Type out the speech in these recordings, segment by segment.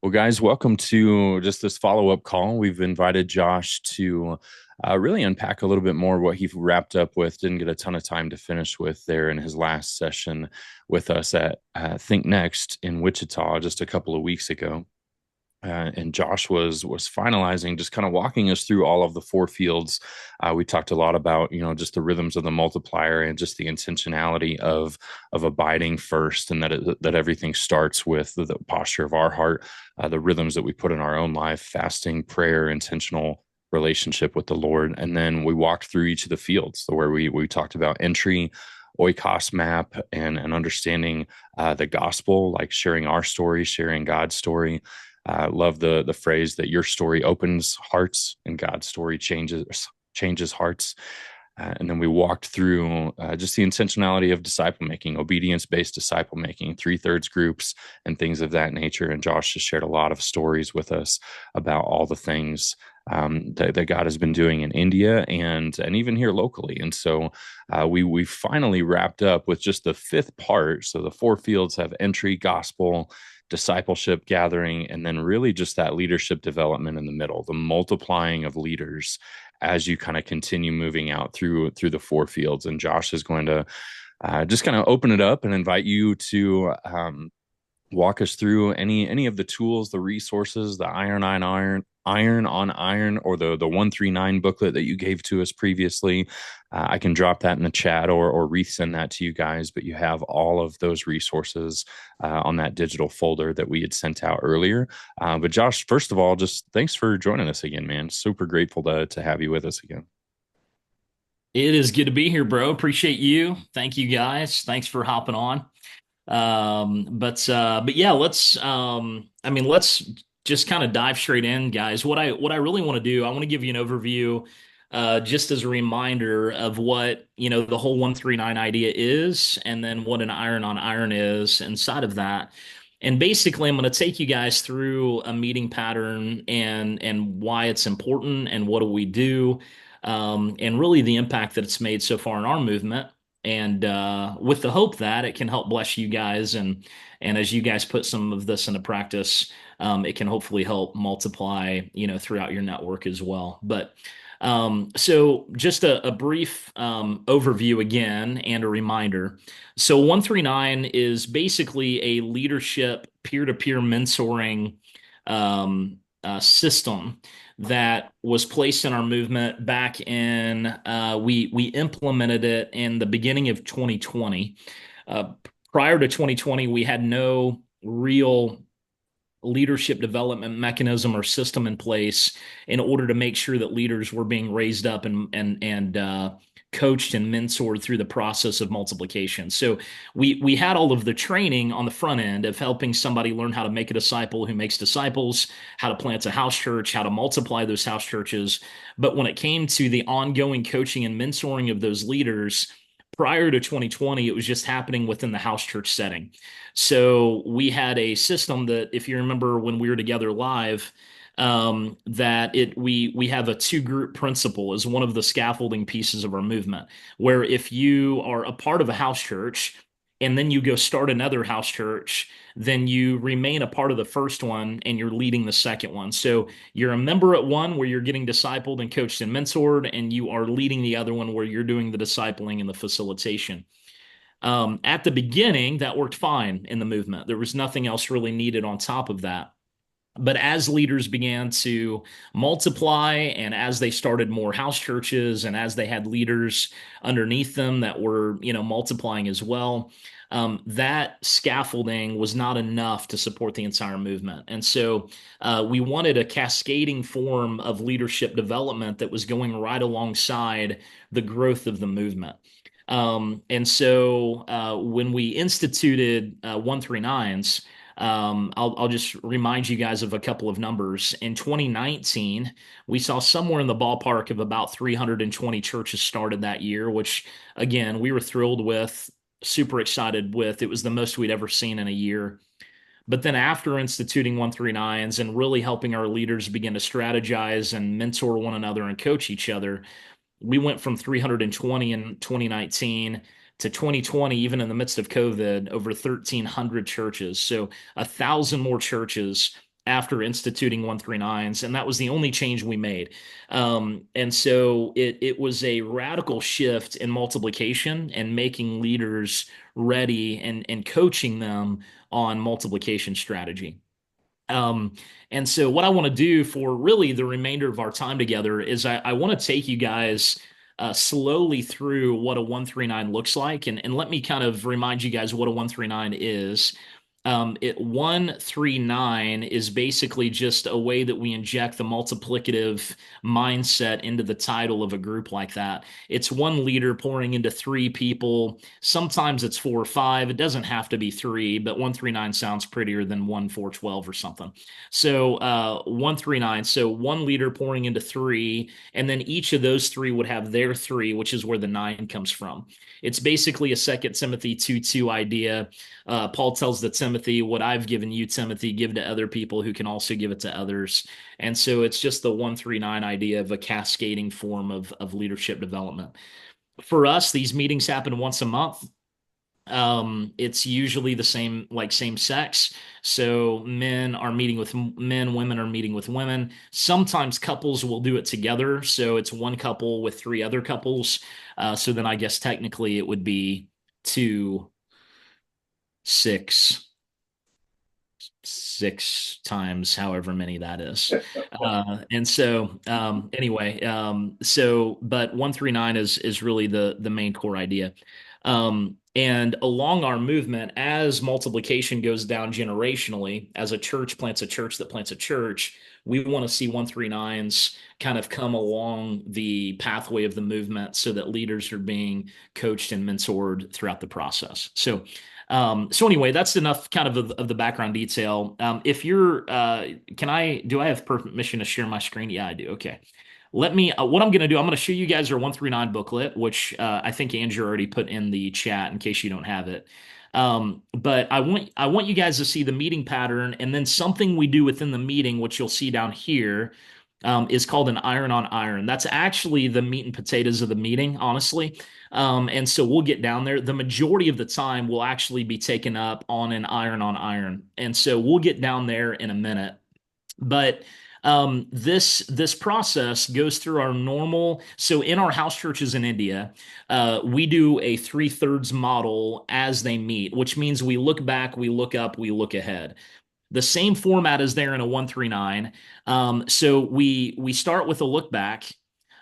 Well, guys, welcome to just this follow-up call. We've invited Josh to really unpack a little bit more what he wrapped up with. Didn't get a ton of time to finish with there in his last session with us at ThinkNEXT in Wichita just a couple of weeks ago. And Josh was finalizing, just kind of walking us through all of the four fields. We talked a lot about just the rhythms of the multiplier and just the intentionality of abiding first, and that everything starts with the posture of our heart, the rhythms that we put in our own life, fasting, prayer, intentional relationship with the Lord, and then we walked through each of the fields where we talked about entry, oikos map, and understanding the gospel, like sharing our story, sharing God's story. Love the phrase that your story opens hearts and God's story changes hearts. And then we walked through just the intentionality of disciple making, obedience based disciple making, 3/3 groups, and things of that nature. And Josh just shared a lot of stories with us about all the things that God has been doing in India and even here locally. And so we finally wrapped up with just the fifth part. So the four fields have entry, gospel, discipleship, gathering, and then really just that leadership development in the middle, the multiplying of leaders as you kind of continue moving out through the four fields. And Josh is going to just kind of open it up and invite you to walk us through any of the tools, the resources, the iron on iron, or the 139 booklet that you gave to us previously. I can drop that in the chat or resend that to you guys, but you have all of those resources on that digital folder that we had sent out earlier. But Josh, first of all, just thanks for joining us again, man. Super grateful to have you with us again. It is good to be here, bro. Appreciate you. Thank you guys. Thanks for hopping on. But yeah, let's just kind of dive straight in, guys. What I really want to do, I want to give you an overview, just as a reminder of what, the whole 139 idea is, and then what an iron on iron is inside of that. And basically, I'm going to take you guys through a meeting pattern and why it's important and what do we do, and really the impact that it's made so far in our movement, and with the hope that it can help bless you guys, and as you guys put some of this into practice, it can hopefully help multiply, throughout your network as well. So just a brief overview again and a reminder. So 139 is basically a leadership peer-to-peer mentoring system that was placed in our movement back in we implemented it in the beginning of 2020. Uh, Prior to 2020, we had no real leadership development mechanism or system in place in order to make sure that leaders were being raised up and coached and mentored through the process of multiplication. So we had all of the training on the front end of helping somebody learn how to make a disciple who makes disciples, how to plant a house church, how to multiply those house churches. But when it came to the ongoing coaching and mentoring of those leaders, prior to 2020, it was just happening within the house church setting. So we had a system that, if you remember when we were together live, that we have a two group principle as one of the scaffolding pieces of our movement, where if you are a part of a house church and then you go start another house church, then you remain a part of the first one and you're leading the second one. So you're a member at one where you're getting discipled and coached and mentored, and you are leading the other one where you're doing the discipling and the facilitation. At the beginning, that worked fine in the movement. There was nothing else really needed on top of that. But as leaders began to multiply, and as they started more house churches, and as they had leaders underneath them that were, multiplying as well, that scaffolding was not enough to support the entire movement. And so we wanted a cascading form of leadership development that was going right alongside the growth of the movement. And so when we instituted 139s, I'll just remind you guys of a couple of numbers. In 2019, we saw somewhere in the ballpark of about 320 churches started that year, which again, we were thrilled with, super excited with. It was the most we'd ever seen in a year. But then after instituting 139s and really helping our leaders begin to strategize and mentor one another and coach each other, we went from 320 in 2019 to 2020, even in the midst of COVID, over 1,300 churches. So 1,000 more churches after instituting 139s, and that was the only change we made. And so it was a radical shift in multiplication and making leaders ready and coaching them on multiplication strategy. Um, and so what I want to do for really the remainder of our time together is I want to take you guys slowly through what a 139 looks like. And let me kind of remind you guys what a 139 is. 139 is basically just a way that we inject the multiplicative mindset into the title of a group like that. It's one leader pouring into three people. Sometimes it's four or five. It doesn't have to be three, but 139 sounds prettier than 1412 or something. So 139. So one leader pouring into three, and then each of those three would have their three, which is where the nine comes from. It's basically a Second Timothy 2:2 idea. Paul tells the Timothy, what I've given you, Timothy, give to other people who can also give it to others. And so it's just the 139 idea of a cascading form of leadership development. For us, these meetings happen once a month. It's usually the same, like same sex. So men are meeting with men, women are meeting with women. Sometimes couples will do it together. So it's one couple with three other couples. So then I guess technically it would be two, six, six times however many that is. And so anyway, so but 139 is really the main core idea. And along our movement, as multiplication goes down generationally, as a church plants a church that plants a church, we want to see 139s kind of come along the pathway of the movement so that leaders are being coached and mentored throughout the process. So anyway, that's enough kind of the background detail. If you're, do I have permission to share my screen? Yeah, I do. Okay. What I'm going to do, I'm going to show you guys our 139 booklet, which I think Andrew already put in the chat in case you don't have it. But I want you guys to see the meeting pattern, and then something we do within the meeting, which you'll see down here, is called an iron on iron. That's actually the meat and potatoes of the meeting, honestly. And so we'll get down there. The majority of the time will actually be taken up on an iron on iron. And so we'll get down there in a minute. But this process goes through our normal. So in our house churches in India, we do a 3/3 model as they meet, which means we look back, we look up, we look ahead. The same format is there in a 139. So we start with a look back.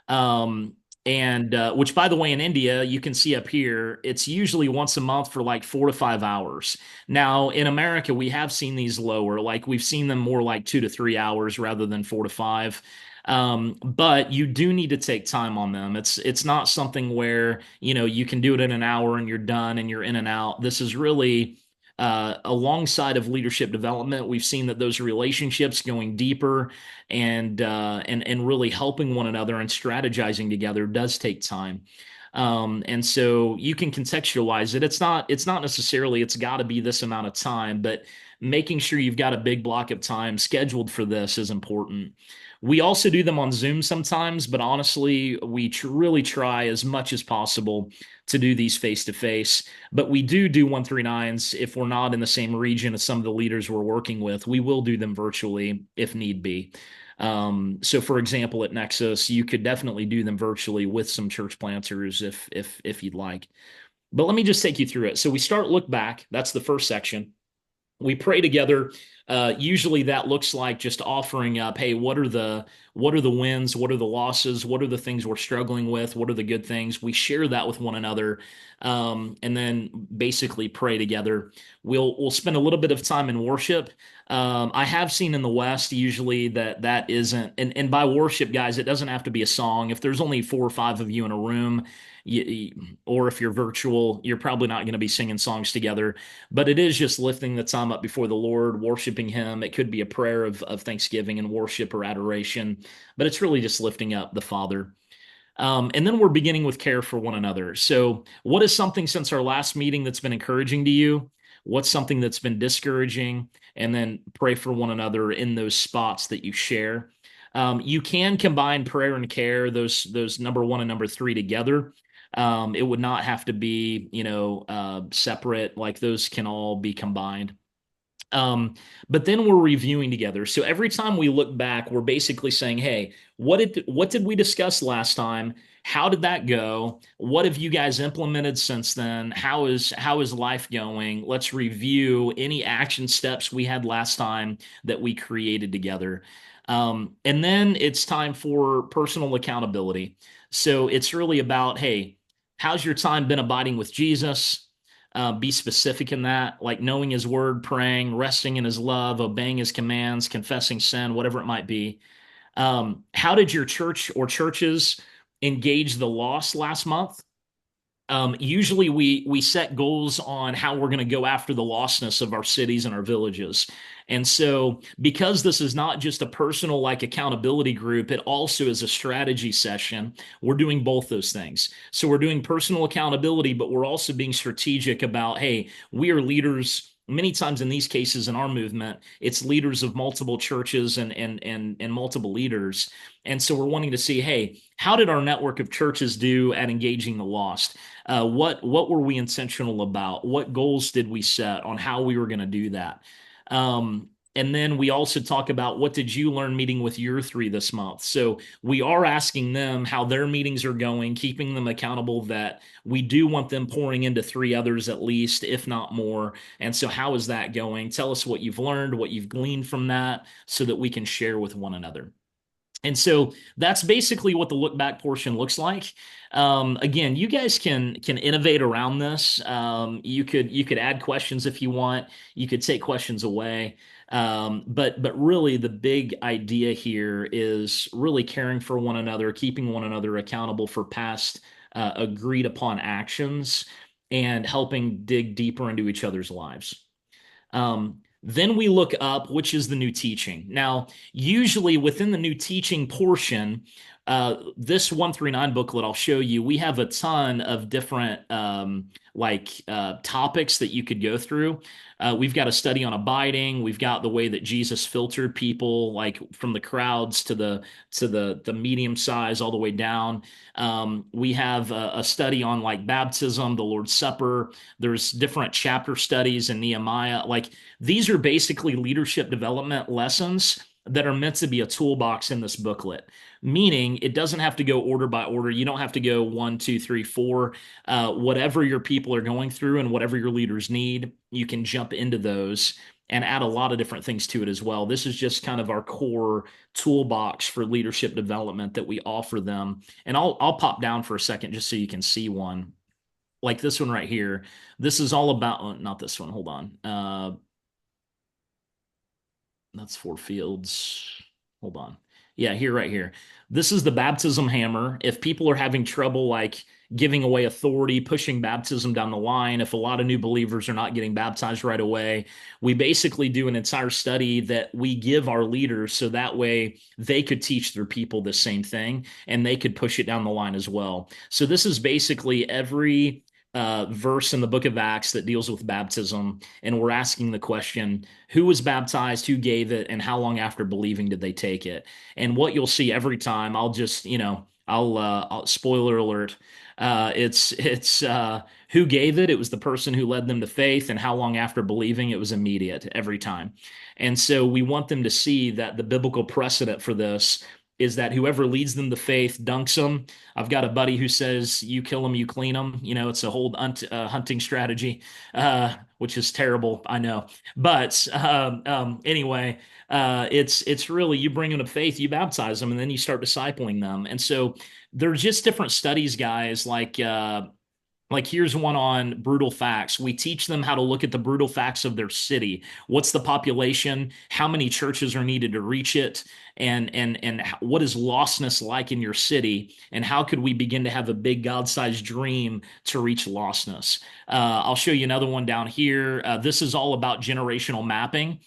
Um, and which, by the way, in India, you can see up here, it's usually once a month for like 4 to 5 hours. Now, in America, we have seen these lower, like we've seen them more like 2 to 3 hours rather than 4 to 5. But you do need to take time on them. It's not something where, you can do it in an hour and you're done and you're in and out. This is really alongside of leadership development. We've seen that those relationships going deeper and really helping one another and strategizing together does take time. And so you can contextualize it. It's not necessarily it's got to be this amount of time, but making sure you've got a big block of time scheduled for this is important. We also do them on Zoom sometimes, but honestly, we really try as much as possible to do these face to face. But we do 139s if we're not in the same region as some of the leaders we're working with. We will do them virtually if need be. So for example, at Nexus, you could definitely do them virtually with some church planters if you'd like. But let me just take you through it. So we start look back. That's the first section. We pray together. Usually that looks like just offering up, hey, what are the wins? What are the losses? What are the things we're struggling with? What are the good things? We share that with one another, and then basically pray together. We'll spend a little bit of time in worship. I have seen in the West usually that isn't, and by worship, guys, it doesn't have to be a song. If there's only four or five of you in a room, or if you're virtual, you're probably not going to be singing songs together, but it is just lifting the time up before the Lord, worshiping Him. It could be a prayer of thanksgiving and worship or adoration, but it's really just lifting up the Father. And then we're beginning with care for one another. So, what is something since our last meeting that's been encouraging to you? What's something that's been discouraging? And then pray for one another in those spots that you share. You can combine prayer and care, those number one and number three together. It would not have to be, separate. Like those can all be combined. Um, but then we're reviewing together. So every time we look back, we're basically saying, "Hey, what did we discuss last time? How did that go? What have you guys implemented since then? How is life going? Let's review any action steps we had last time that we created together." And then it's time for personal accountability. So it's really about, hey, how's your time been abiding with Jesus? Be specific in that, like knowing his word, praying, resting in his love, obeying his commands, confessing sin, whatever it might be. How did your church or churches engage the lost last month? Usually we set goals on how we're going to go after the lostness of our cities and our villages. And so because this is not just a personal like accountability group, it also is a strategy session. We're doing both those things. So we're doing personal accountability, but we're also being strategic about, hey, we are leaders. Many times in these cases in our movement, it's leaders of multiple churches and multiple leaders. And so we're wanting to see, hey, how did our network of churches do at engaging the lost? What were we intentional about? What goals did we set on how we were going to do that? And then we also talk about what did you learn meeting with your three this month? So we are asking them how their meetings are going, keeping them accountable that we do want them pouring into three others at least, if not more. And so how is that going? Tell us what you've learned, what you've gleaned from that, so that we can share with one another. And so that's basically what the look back portion looks like. Again, you guys can innovate around this. You could add questions if you want. You could take questions away. But really the big idea here is really caring for one another, keeping one another accountable for past agreed upon actions, and helping dig deeper into each other's lives. Then we look up which is the new teaching. Now, usually within the new teaching portion, this 139 booklet I'll show you, we have a ton of different topics that you could go through. We've got a study on abiding. We've got the way that Jesus filtered people, like from the crowds to the medium size all the way down. We have a study on like baptism, the Lord's Supper. There's different chapter studies in Nehemiah. Like these are basically leadership development lessons that are meant to be a toolbox in this booklet, meaning it doesn't have to go order by order. You don't have to go one, two, three, four. Whatever your people are going through and whatever your leaders need, you can jump into those and add a lot of different things to it as well. This is just kind of our core toolbox for leadership development that we offer them. And I'll pop down for a second just so you can see one. Like this one right here. This is all about, oh, not this one. Hold on. That's four fields. Hold on. Yeah, here, right here. This is the baptism hammer. If people are having trouble like giving away authority, pushing baptism down the line, if a lot of new believers are not getting baptized right away, we basically do an entire study that we give our leaders so that way they could teach their people the same thing and they could push it down the line as well. So this is basically every verse in the book of Acts that deals with baptism, and we're asking the question, who was baptized, who gave it, and how long after believing did they take it? And what you'll see every time, I'll just, I'll spoiler alert. It's who gave it. It was the person who led them to faith, and how long after believing it was immediate every time. And so we want them to see that the biblical precedent for this is that whoever leads them to faith dunks them. I've got a buddy who says, "You kill them, you clean them." It's a whole hunting strategy, which is terrible, I know. But anyway, it's really you bring them to faith, you baptize them, and then you start discipling them. And so there's just different studies, guys, like here's one on brutal facts. We teach them how to look at the brutal facts of their city. What's the population? How many churches are needed to reach it? And what is lostness like in your city? And how could we begin to have a big God-sized dream to reach lostness? I'll show you another one down here. This is all about generational mapping.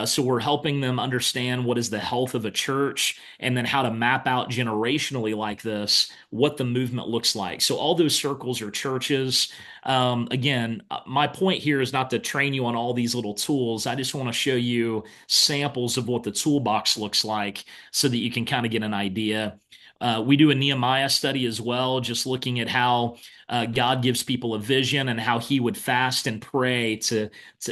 So we're helping them understand what is the health of a church and then how to map out generationally like this, what the movement looks like. So all those circles are churches. Again, my point here is not to train you on all these little tools. I just want to show you samples of what the toolbox looks like so that you can kind of get an idea. We do a Nehemiah study as well, just looking at how God gives people a vision and how he would fast and pray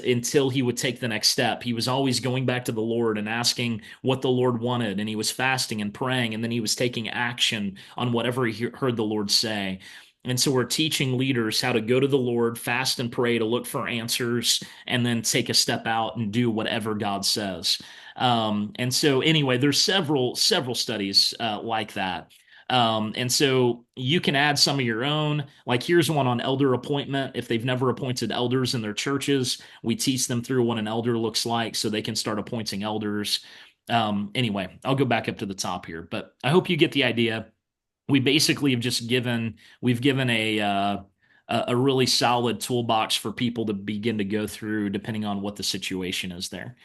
until he would take the next step. He was always going back to the Lord and asking what the Lord wanted, and he was fasting and praying, and then he was taking action on whatever he heard the Lord say. And so we're teaching leaders how to go to the Lord, fast and pray to look for answers, and then take a step out and do whatever God says. And so anyway, there's several studies like that. And so you can add some of your own. Like here's one on elder appointment. If they've never appointed elders in their churches, we teach them through what an elder looks like so they can start appointing elders. Anyway, I'll go back up to the top here, but I hope you get the idea. We basically have just given we've given a really solid toolbox for people to begin to go through depending on what the situation is there.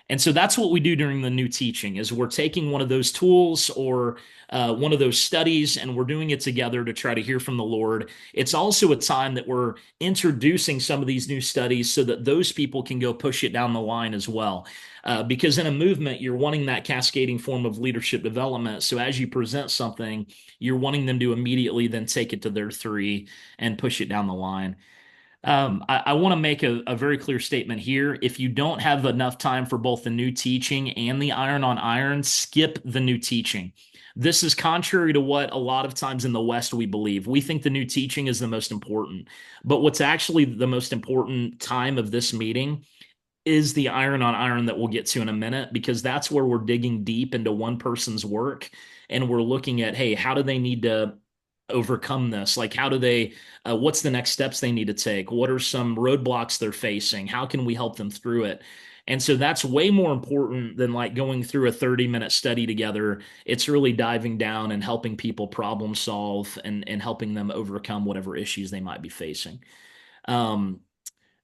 And so that's what we do during the new teaching is we're taking one of those tools or one of those studies and we're doing it together to try to hear from the Lord. It's also a time that we're introducing some of these new studies so that those people can go push it down the line as well. Because in a movement, you're wanting that cascading form of leadership development. So as you present something, you're wanting them to immediately then take it to their three and push it down the line. I want to make a very clear statement here. If you don't have enough time for both the new teaching and the iron on iron, skip the new teaching. This is contrary to what a lot of times in the West we believe. We think the new teaching is the most important. But what's actually the most important time of this meeting is the iron on iron that we'll get to in a minute, because that's where we're digging deep into one person's work and we're looking at, hey, how do they need to overcome this? Like, how do they, what's the next steps they need to take? What are some roadblocks they're facing? How can we help them through it? And so that's way more important than like going through a 30-minute study together. It's really diving down and helping people problem solve and helping them overcome whatever issues they might be facing. Um,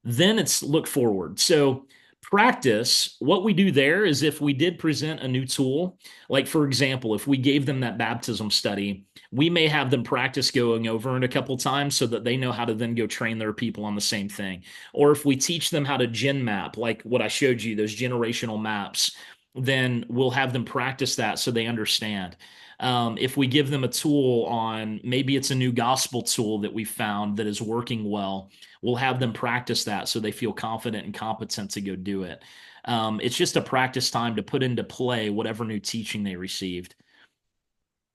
then it's look forward. So practice, what we do there is if we did present a new tool, like for example, if we gave them that baptism study, we may have them practice going over it a couple times so that they know how to then go train their people on the same thing. Or if we teach them how to gen map, like what I showed you, those generational maps, then we'll have them practice that so they understand. If we give them a tool on maybe it's a new gospel tool that we found that is working well, we'll have them practice that so they feel confident and competent to go do it. It's just a practice time to put into play whatever new teaching they received.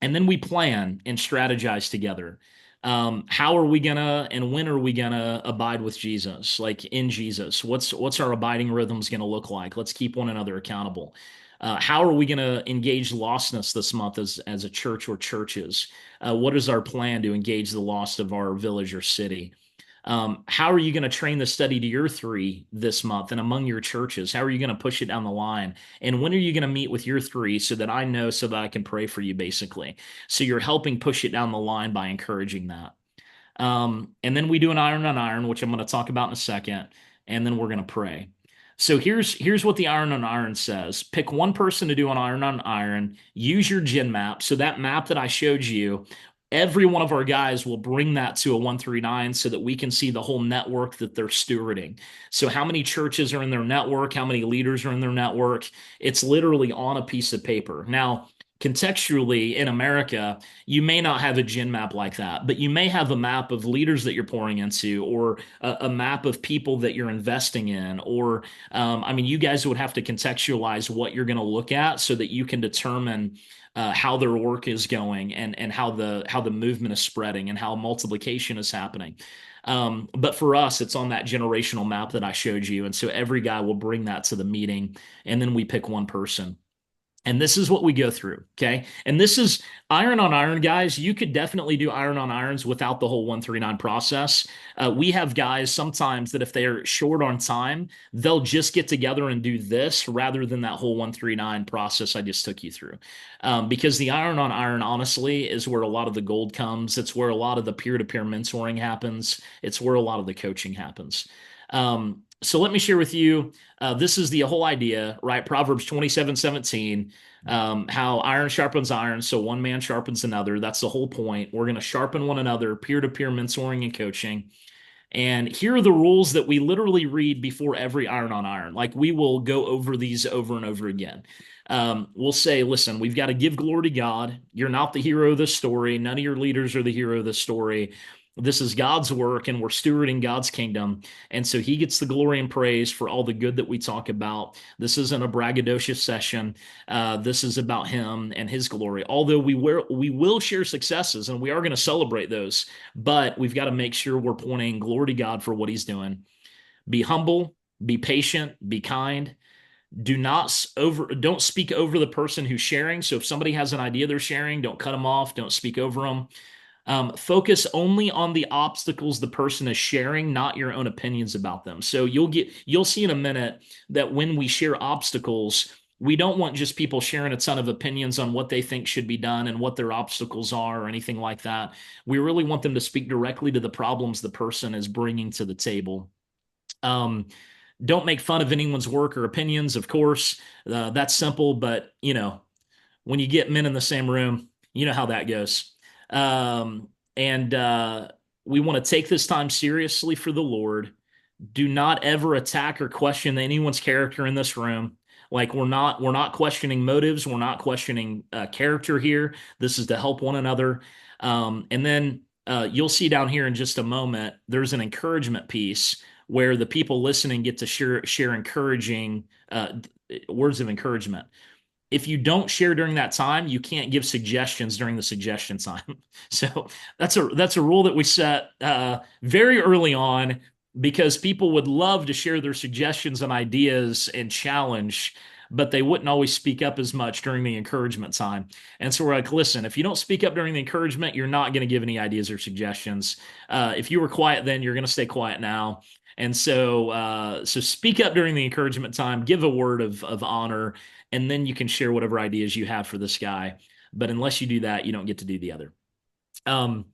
And then we plan and strategize together. How are we gonna and when are we gonna abide with Jesus? Like in Jesus, what's our abiding rhythms gonna look like? Let's keep one another accountable. How are we gonna engage lostness this month as a church or churches? What is our plan to engage the lost of our village or city? How are you going to train the study to your three this month and among your churches? How are you going to push it down the line? And when are you going to meet with your three so that I know so that I can pray for you, basically? So you're helping push it down the line by encouraging that. And then we do an iron on iron, which I'm going to talk about in a second, and then we're going to pray. So here's what the iron on iron says. Pick one person to do an iron on iron. Use your gen map. So that map that I showed you, every one of our guys will bring that to a 139 so that we can see the whole network that they're stewarding. So how many churches are in their network? How many leaders are in their network? It's literally on a piece of paper. Now, contextually in America, you may not have a gen map like that, but you may have a map of leaders that you're pouring into, or a map of people that you're investing in, or I mean, you guys would have to contextualize what you're going to look at so that you can determine how their work is going and how the movement is spreading and how multiplication is happening. But for us, it's on that generational map that I showed you, and so every guy will bring that to the meeting, and then we pick one person. And this is what we go through. Okay. And this is iron on iron, guys. You could definitely do iron on irons without the whole 139 process. We have guys sometimes that if they're short on time, they'll just get together and do this rather than that whole 139 process I just took you through. Because the iron on iron, honestly, is where a lot of the gold comes. It's where a lot of the peer to peer mentoring happens. It's where a lot of the coaching happens. So let me share with you. This is the whole idea, right? Proverbs 27:17, how iron sharpens iron, so one man sharpens another. That's the whole point. We're going to sharpen one another, peer to peer mentoring and coaching. And here are the rules that we literally read before every iron on iron. Like we will go over these over and over again. We'll say, listen, we've got to give glory to God. You're not the hero of the story. None of your leaders are the hero of the story. This is God's work, and we're stewarding God's kingdom. And so he gets the glory and praise for all the good that we talk about. This isn't a braggadocious session. This is about him and his glory. Although we will share successes and we are going to celebrate those, but we've got to make sure we're pointing glory to God for what he's doing. Be humble, be patient, be kind. Don't speak over the person who's sharing. So if somebody has an idea they're sharing, don't cut them off, don't speak over them. Focus only on the obstacles the person is sharing, not your own opinions about them. So you'll see in a minute that when we share obstacles, we don't want just people sharing a ton of opinions on what they think should be done and what their obstacles are or anything like that. We really want them to speak directly to the problems the person is bringing to the table. Um, don't make fun of anyone's work or opinions, of course. That's simple, but when you get men in the same room, you know how that goes. And we want to take this time seriously for the Lord. Do not ever attack or question anyone's character in this room. Like we're not questioning motives. We're not questioning character here. This is to help one another. And then you'll see down here in just a moment, there's an encouragement piece where the people listening get to share encouraging words of encouragement. If you don't share during that time, you can't give suggestions during the suggestion time. So that's a rule that we set very early on because people would love to share their suggestions and ideas and challenge, but they wouldn't always speak up as much during the encouragement time. And so we're like, listen, if you don't speak up during the encouragement, you're not going to give any ideas or suggestions. If you were quiet then, you're going to stay quiet now. And so speak up during the encouragement time, give a word of honor, and then you can share whatever ideas you have for this guy. But unless you do that, you don't get to do the other. Um,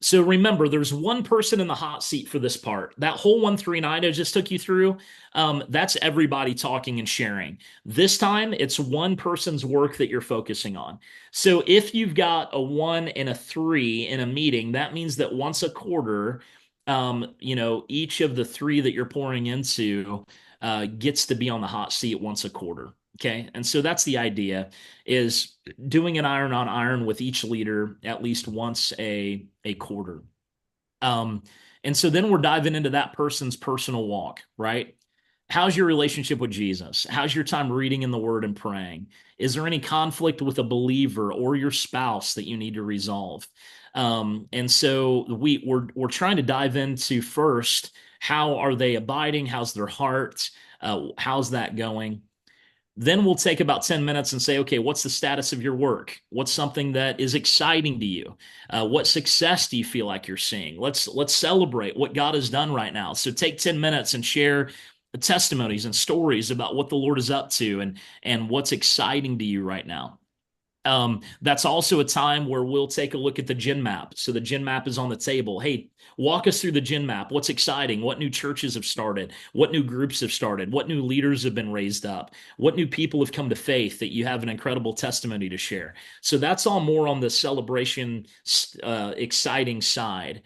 so remember, there's one person in the hot seat for this part. That whole 139 I just took you through, that's everybody talking and sharing. This time, it's one person's work that you're focusing on. So if you've got a 1 and a 3 in a meeting, that means that once a quarter, each of the 3 that you're pouring into gets to be on the hot seat once a quarter. Okay. And so that's the idea is doing an iron on iron with each leader at least once a quarter. Um, and so then we're diving into that person's personal walk, right? How's your relationship with Jesus? How's your time reading in the word and praying? Is there any conflict with a believer or your spouse that you need to resolve? And so we're trying to dive into first, how are they abiding? How's their heart? How's that going? Then we'll take about 10 minutes and say, okay, what's the status of your work? What's something that is exciting to you? What success do you feel like you're seeing? Let's celebrate what God has done right now. So take 10 minutes and share testimonies and stories about what the Lord is up to and what's exciting to you right now. That's also a time where we'll take a look at the gen map. So the gen map is on the table. Hey, walk us through the gen map. What's exciting? What new churches have started? What new groups have started? What new leaders have been raised up? What new people have come to faith that you have an incredible testimony to share? So that's all more on the celebration, exciting side.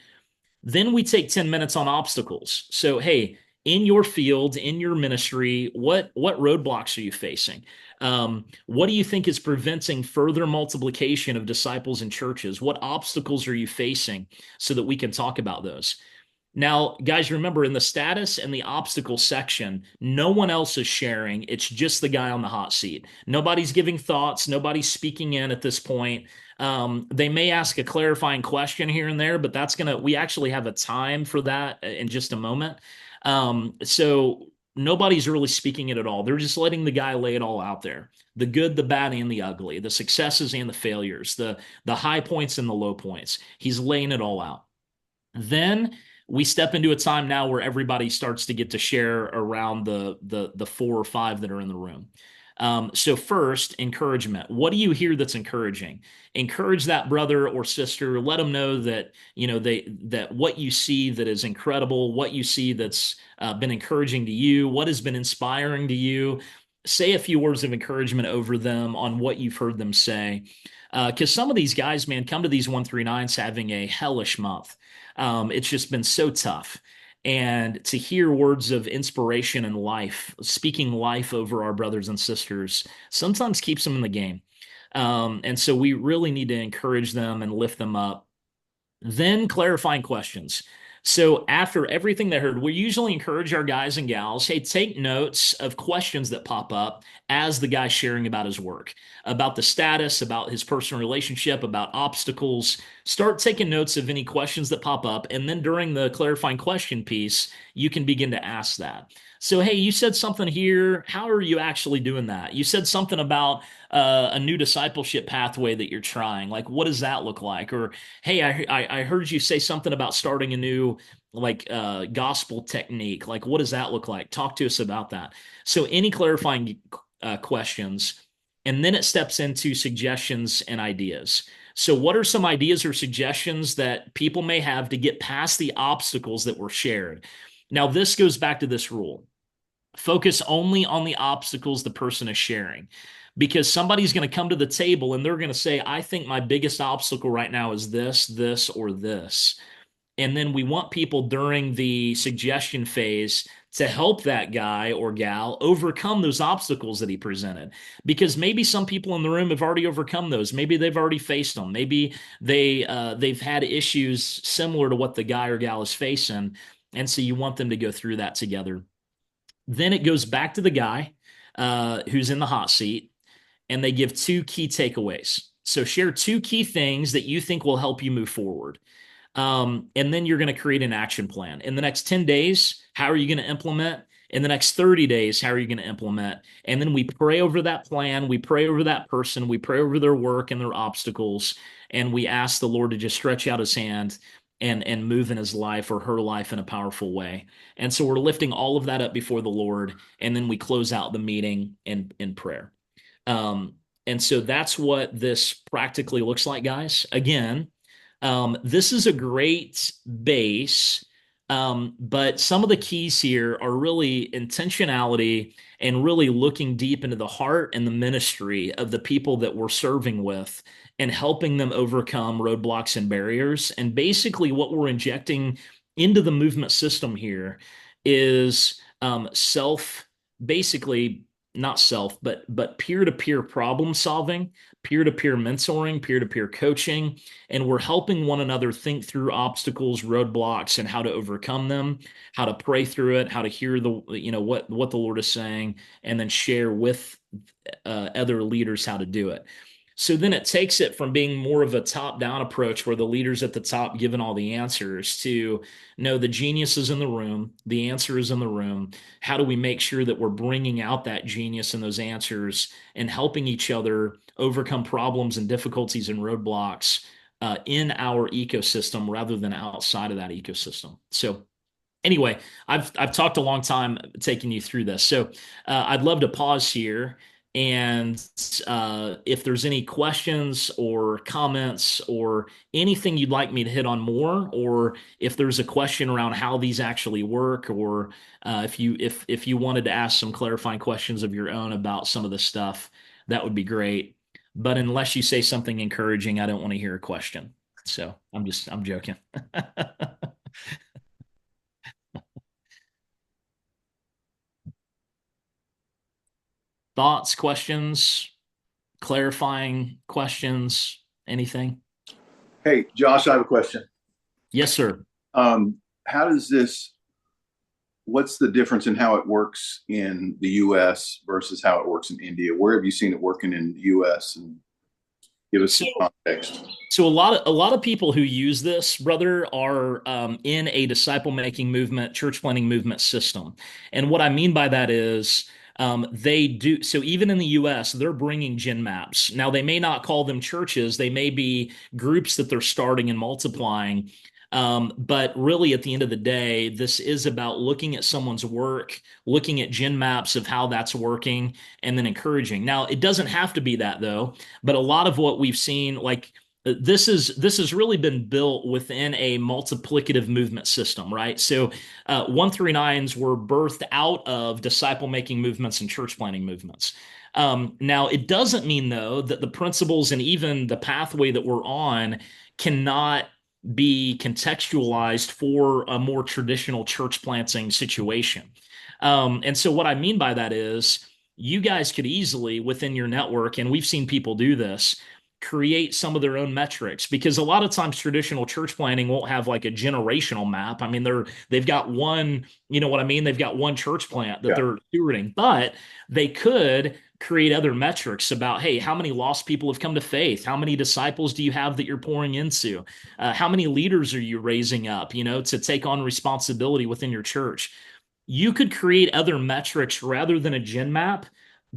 Then we take 10 minutes on obstacles. So, hey, in your field, in your ministry, what roadblocks are you facing? What do you think is preventing further multiplication of disciples and churches? What obstacles are you facing so that we can talk about those? Now, guys, remember in the status and the obstacle section, no one else is sharing. It's just the guy on the hot seat. Nobody's giving thoughts. Nobody's speaking in at this point. They may ask a clarifying question here and there, but we actually have a time for that in just a moment. So nobody's really speaking it at all. They're just letting the guy lay it all out there. The good, the bad, and the ugly, the successes and the failures, the high points and the low points. He's laying it all out. Then we step into a time now where everybody starts to get to share around the 4 or 5 that are in the room. So first, encouragement. What do you hear that's encouraging? Encourage that brother or sister. Let them know that that what you see that is incredible, what you see that's been encouraging to you, what has been inspiring to you. Say a few words of encouragement over them on what you've heard them say. Because some of these guys, man, come to these 139s having a hellish month. It's just been so tough. and to hear words of inspiration and life, speaking life over our brothers and sisters, sometimes keeps them in the game. And so we really need to encourage them and lift them up. Then clarifying questions. So after everything they heard, we usually encourage our guys and gals, hey, take notes of questions that pop up as the guy's sharing about his work, about the status, about his personal relationship, about obstacles. Start taking notes of any questions that pop up. And then during the clarifying question piece, you can begin to ask that. So, hey, you said something here. How are you actually doing that? You said something about a new discipleship pathway that you're trying. Like, what does that look like? Or, hey, I heard you say something about starting a new gospel technique. Like, what does that look like? Talk to us about that. So, any clarifying questions, and then it steps into suggestions and ideas. So, what are some ideas or suggestions that people may have to get past the obstacles that were shared? Now, this goes back to this rule: focus only on the obstacles the person is sharing. Because somebody's going to come to the table and they're going to say, I think my biggest obstacle right now is this, this, or this. And then we want people during the suggestion phase to help that guy or gal overcome those obstacles that he presented. Because maybe some people in the room have already overcome those. Maybe they've already faced them. Maybe they've had issues similar to what the guy or gal is facing. And so you want them to go through that together. Then it goes back to the guy who's in the hot seat, and they give two key takeaways. So share two key things that you think will help you move forward. And then you're going to create an action plan. In the next 10 days, how are you going to implement? In the next 30 days, how are you going to implement? And then we pray over that plan. We pray over that person. We pray over their work and their obstacles. And we ask the Lord to just stretch out his hand and move in his life or her life in a powerful way. And so we're lifting all of that up before the Lord. And then we close out the meeting in prayer. Um, and so that's what this practically looks like, guys. Again, this is a great base, but some of the keys here are really intentionality and really looking deep into the heart and the ministry of the people that we're serving with and helping them overcome roadblocks and barriers. And basically, what we're injecting into the movement system here is basically not self, but peer-to-peer problem solving, peer-to-peer mentoring, peer-to-peer coaching, and we're helping one another think through obstacles, roadblocks, and how to overcome them, how to pray through it, how to hear what the Lord is saying, and then share with other leaders how to do it. So then it takes it from being more of a top-down approach where the leaders at the top giving all the answers to no, the genius is in the room, the answer is in the room. How do we make sure that we're bringing out that genius and those answers and helping each other overcome problems and difficulties and roadblocks in our ecosystem rather than outside of that ecosystem? So anyway, I've talked a long time taking you through this. So I'd love to pause here. And if there's any questions or comments or anything you'd like me to hit on more, or if there's a question around how these actually work, or if you wanted to ask some clarifying questions of your own about some of this stuff, that would be great. But unless you say something encouraging, I don't want to hear a question. So I'm joking. Thoughts, questions, clarifying questions, anything? Hey, Josh, I have a question. Yes, sir. How does this, what's the difference in how it works in the US versus how it works in India? Where have you seen it working in the US? And give us So, some context. so a lot of people who use this, brother, are in a disciple making movement, church planting movement system. And what I mean by that is they do. So even in the U.S., they're bringing gen maps. Now they may not call them churches; they may be groups that they're starting and multiplying. But really, at the end of the day, this is about looking at someone's work, looking at gen maps of how that's working, and then encouraging. Now, it doesn't have to be that though. But a lot of what we've seen, like this has really been built within a multiplicative movement system, right? So 139s were birthed out of disciple making movements and church planting movements. Now, it doesn't mean though that the principles and even the pathway that we're on cannot be contextualized for a more traditional church planting situation. And so, what I mean by that is, you guys could easily, within your network, and we've seen people do this, create some of their own metrics because a lot of times traditional church planting won't have like a generational map. I mean, they've got one, you know what I mean? They've got one church plant that Yeah. they're stewarding, but they could create other metrics about, hey, how many lost people have come to faith? How many disciples do you have that you're pouring into? How many leaders are you raising up, to take on responsibility within your church? You could create other metrics rather than a gen map,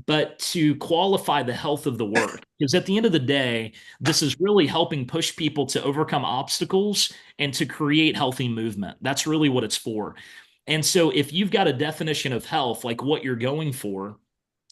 but to qualify the health of the work. Because at the end of the day, this is really helping push people to overcome obstacles and to create healthy movement. That's really what it's for. And so if you've got a definition of health, like what you're going for,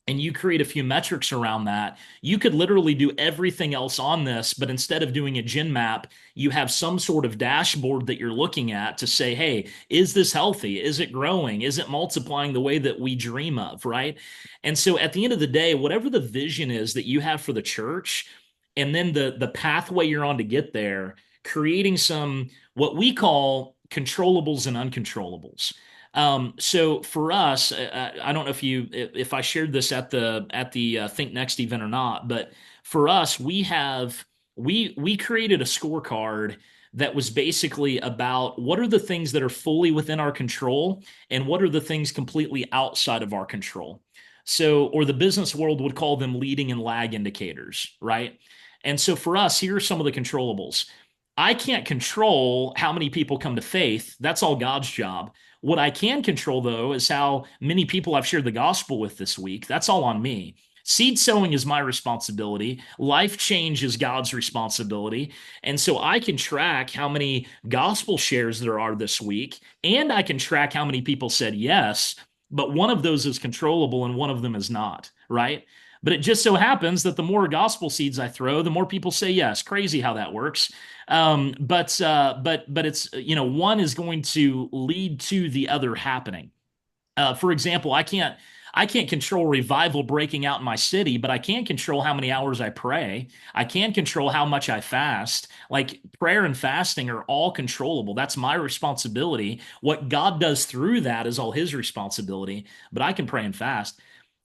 and you create a few metrics around that, you could literally do everything else on this, but instead of doing a gen map, you have some sort of dashboard that you're looking at to say, hey, is this healthy? Is it growing? Is it multiplying the way that we dream of, right? And so at the end of the day, whatever the vision is that you have for the church, and then the pathway you're on to get there, creating some what we call controllables and uncontrollables. So for us, I don't know if I shared this at the ThinkNEXT event or not, but for us, we created a scorecard that was basically about what are the things that are fully within our control and what are the things completely outside of our control. So, or the business world would call them leading and lag indicators, right? And so for us, here are some of the controllables. I can't control how many people come to faith. That's all God's job. What I can control, though, is how many people I've shared the gospel with this week. That's all on me. Seed sowing is my responsibility. Life change is God's responsibility. And so I can track how many gospel shares there are this week, and I can track how many people said yes, but one of those is controllable and one of them is not, right? But it just so happens that the more gospel seeds I throw, the more people say yes. Crazy how that works. But it's one is going to lead to the other happening. For example, I can't control revival breaking out in my city, but I can control how many hours I pray. I can control how much I fast. Like prayer and fasting are all controllable. That's my responsibility. What God does through that is all his responsibility, but I can pray and fast.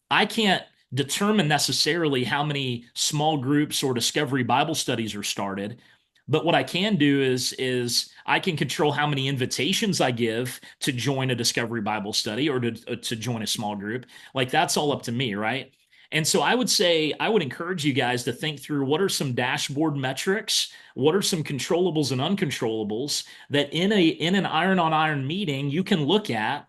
I can't determine necessarily how many small groups or discovery Bible studies are started. But what I can do is I can control how many invitations I give to join a discovery Bible study or to join a small group. Like that's all up to me, right? And so I would say I would encourage you guys to think through what are some dashboard metrics, what are some controllables and uncontrollables that in an iron on iron meeting you can look at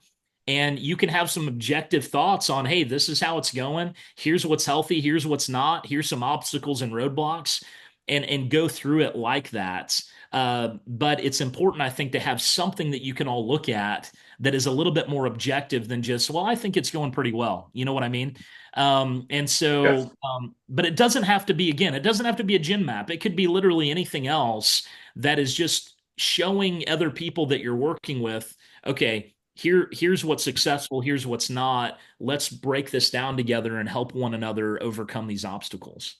and you can have some objective thoughts on, hey, this is how it's going. Here's what's healthy. Here's what's not. Here's some obstacles and roadblocks, and go through it like that. But it's important, I think, to have something that you can all look at that is a little bit more objective than just, well, I think it's going pretty well. You know what I mean? Yes. But it doesn't have to be, again, it doesn't have to be a gym map. It could be literally anything else that is just showing other people that you're working with, okay, here's what's successful, here's what's not. Let's break this down together and help one another overcome these obstacles.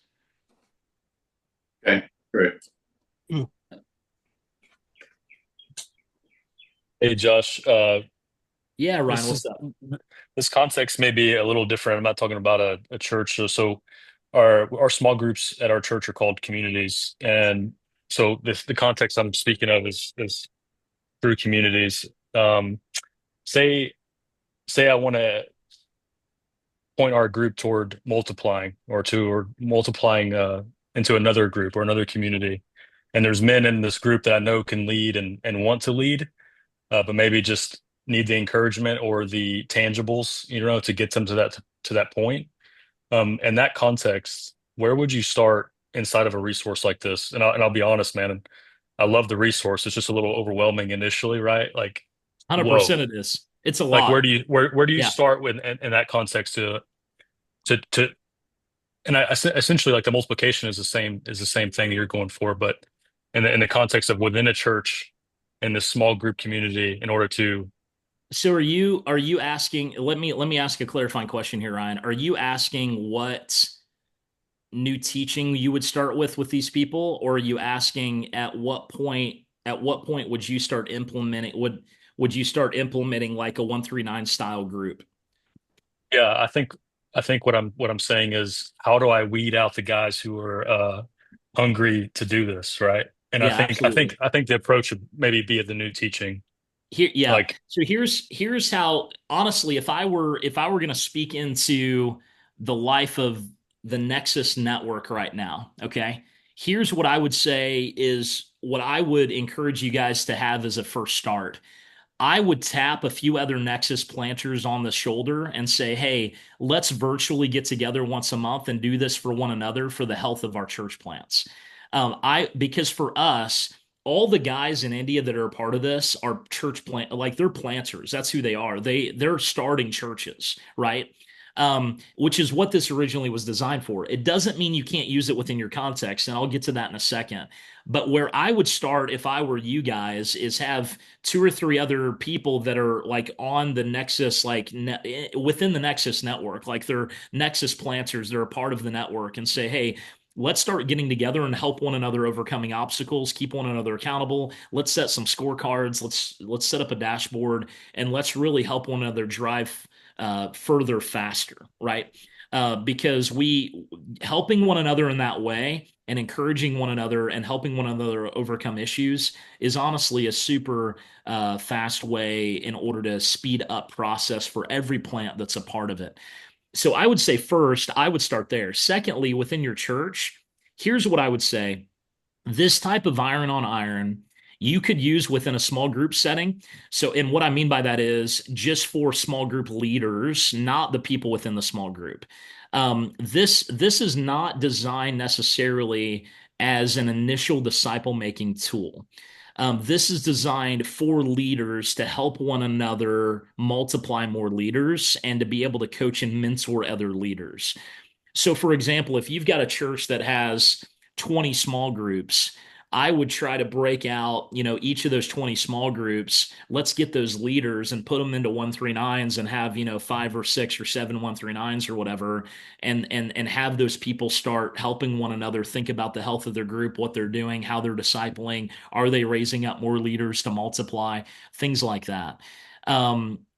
Okay. Great. Hey Josh, Yeah, Ryan, this what's is up? this context may be a little different. I'm not talking about a church. So our small groups at our church are called communities, and so the context I'm speaking of is through communities. Um, say say I want to point our group toward multiplying or multiplying into another group or another community, and there's men in this group that I know can lead and want to lead, but maybe just need the encouragement or the tangibles, to get them to that point. In that context, where would you start inside of a resource like this? And I'll be honest, man, I love the resource. It's just a little overwhelming initially, right? Like, 100% whoa, of this. It's a like lot. where do you Yeah. start with in that context to and essentially like the multiplication is the same thing you're going for, but in the context of within a church in this small group community in order to. So are you asking, let me ask a clarifying question here, Ryan. Are you asking what new teaching you would start with these people, or are you asking at what point at what point would you start implementing would you start implementing like a 139 style group? Yeah, I think what I'm saying is, how do I weed out the guys who are hungry to do this, right? And I Yeah, think I think absolutely. I think the approach would maybe be at the new teaching. Here, yeah. Like, So here's how, honestly, if I were going to speak into the life of the Nexus network right now, okay? Here's what I would say is what I would encourage you guys to have as a first start. I would tap a few other Nexus planters on the shoulder and say, hey, let's virtually get together once a month and do this for one another for the health of our church plants. Because for us, all the guys in India that are a part of this are church plant, like they're planters. That's who they are. They're starting churches, right? Which is what this originally was designed for. It doesn't mean you can't use it within your context, and I'll get to that in a second. But where I would start if I were you guys is have two or three other people that are like on the Nexus, like within the Nexus network, like they're Nexus planters, they're a part of the network, and say, hey, let's start getting together and help one another overcoming obstacles, keep one another accountable. Let's set some scorecards. Let's set up a dashboard, and let's really help one another drive further faster, right? Because we helping one another in that way and encouraging one another and helping one another overcome issues is honestly a super fast way in order to speed up process for every plant that's a part of it. So I would say first, I would start there. Secondly, within your church, here's what I would say. This type of iron on iron you could use within a small group setting. So, and what I mean by that is just for small group leaders, not the people within the small group. This is not designed necessarily as an initial disciple making tool. This is designed for leaders to help one another multiply more leaders and to be able to coach and mentor other leaders. So, for example, if you've got a church that has 20 small groups, I would try to break out, each of those 20 small groups. Let's get those leaders and put them into 139s and have, five or six or seven 139s or whatever, and have those people start helping one another think about the health of their group, what they're doing, how they're discipling, are they raising up more leaders to multiply, things like that.